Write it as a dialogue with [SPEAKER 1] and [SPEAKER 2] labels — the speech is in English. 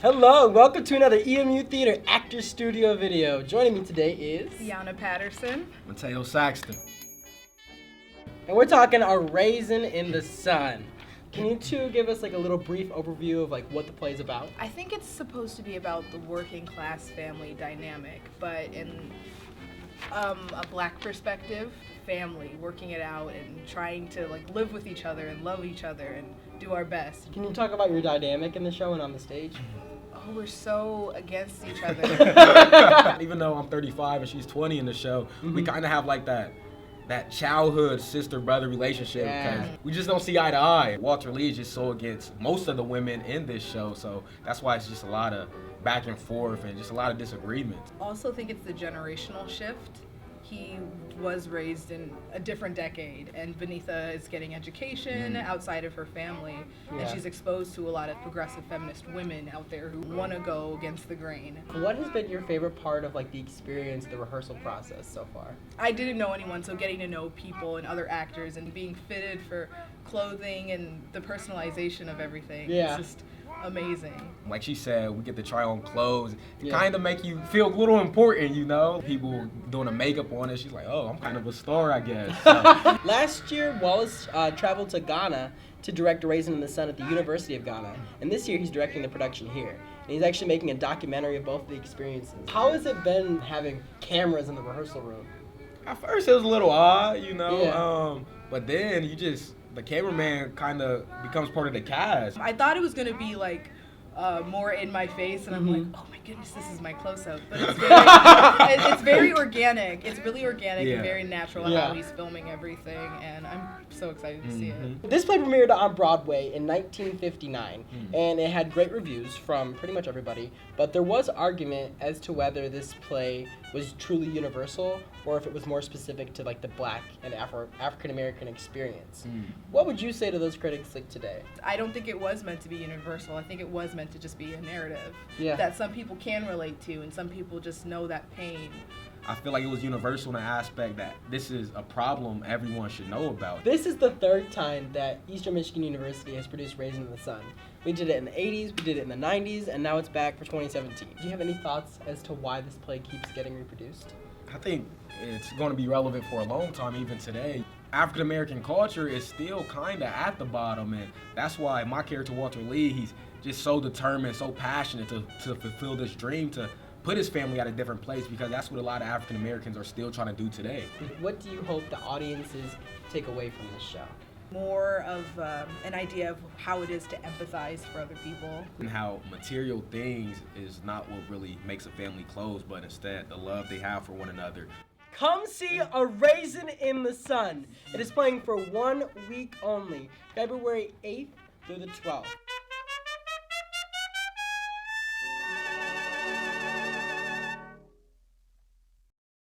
[SPEAKER 1] Hello, welcome to another EMU Theater Actor Studio video. Joining me today is...
[SPEAKER 2] Yana Patterson.
[SPEAKER 3] Mateo Saxton.
[SPEAKER 1] And we're talking A Raisin in the Sun. Can you two give us like a little brief overview of like what the play's about?
[SPEAKER 2] I think it's supposed to be about the working class family dynamic, but in a black perspective, family working it out and trying to like live with each other and love each other and do our best.
[SPEAKER 1] Can you talk about your dynamic in the show and on the stage?
[SPEAKER 2] Oh, we're so against each other.
[SPEAKER 3] Even though I'm 35 and she's 20 in the show, we kind of have like that childhood sister-brother relationship because we just don't see eye to eye. Walter Lee is just so against most of the women in this show, so that's why it's just a lot of back and forth and just a lot of disagreements.
[SPEAKER 2] Also think it's the generational shift. He was raised in a different decade, and Benitha is getting education outside of her family, and she's exposed to a lot of progressive feminist women out there who want to go against the grain.
[SPEAKER 1] What has been your favorite part of like the experience, the rehearsal process so far?
[SPEAKER 2] I didn't know anyone, so getting to know people and other actors and being fitted for clothing and the personalization of everything is just amazing.
[SPEAKER 3] Like she said, we get to try on clothes. It kind of make you feel a little important, you know? People doing the makeup on it. She's like, oh, I'm kind of a star, I guess. So.
[SPEAKER 1] Last year, Wallace traveled to Ghana to direct Raisin in the Sun at the University of Ghana. And this year, he's directing the production here. And he's actually making a documentary of both the experiences. How has it been having cameras in the rehearsal room?
[SPEAKER 3] At first, it was a little odd, you know? But then the cameraman kind of becomes part of the cast.
[SPEAKER 2] I thought it was going to be like more in my face, and I'm like, oh my goodness, this is my close-up. But it's very organic. It's really organic and very natural how he's filming everything, and I'm so excited to see it.
[SPEAKER 1] This play premiered on Broadway in 1959, and it had great reviews from pretty much everybody, but there was argument as to whether this play was truly universal or if it was more specific to like the black and African American experience. What would you say to those critics like today?
[SPEAKER 2] I don't think it was meant to be universal. I think it was meant to just be a narrative that some people can relate to and some people just know that pain.
[SPEAKER 3] I feel like it was universal in the aspect that this is a problem everyone should know about.
[SPEAKER 1] This is the third time that Eastern Michigan University has produced Raisin in the Sun. We did it in the 80s, we did it in the 90s, and now it's back for 2017. Do you have any thoughts as to why this play keeps getting reproduced?
[SPEAKER 3] I think it's going to be relevant for a long time, even today. African American culture is still kind of at the bottom, and that's why my character, Walter Lee, he's just so determined, so passionate to fulfill this dream, to put his family at a different place, because that's what a lot of African Americans are still trying to do today.
[SPEAKER 1] What do you hope the audiences take away from this show?
[SPEAKER 2] More of an idea of how it is to empathize for other people.
[SPEAKER 3] And how material things is not what really makes a family close, but instead the love they have for one another.
[SPEAKER 1] Come see A Raisin in the Sun. It is playing for 1 week only, February 8th through the 12th.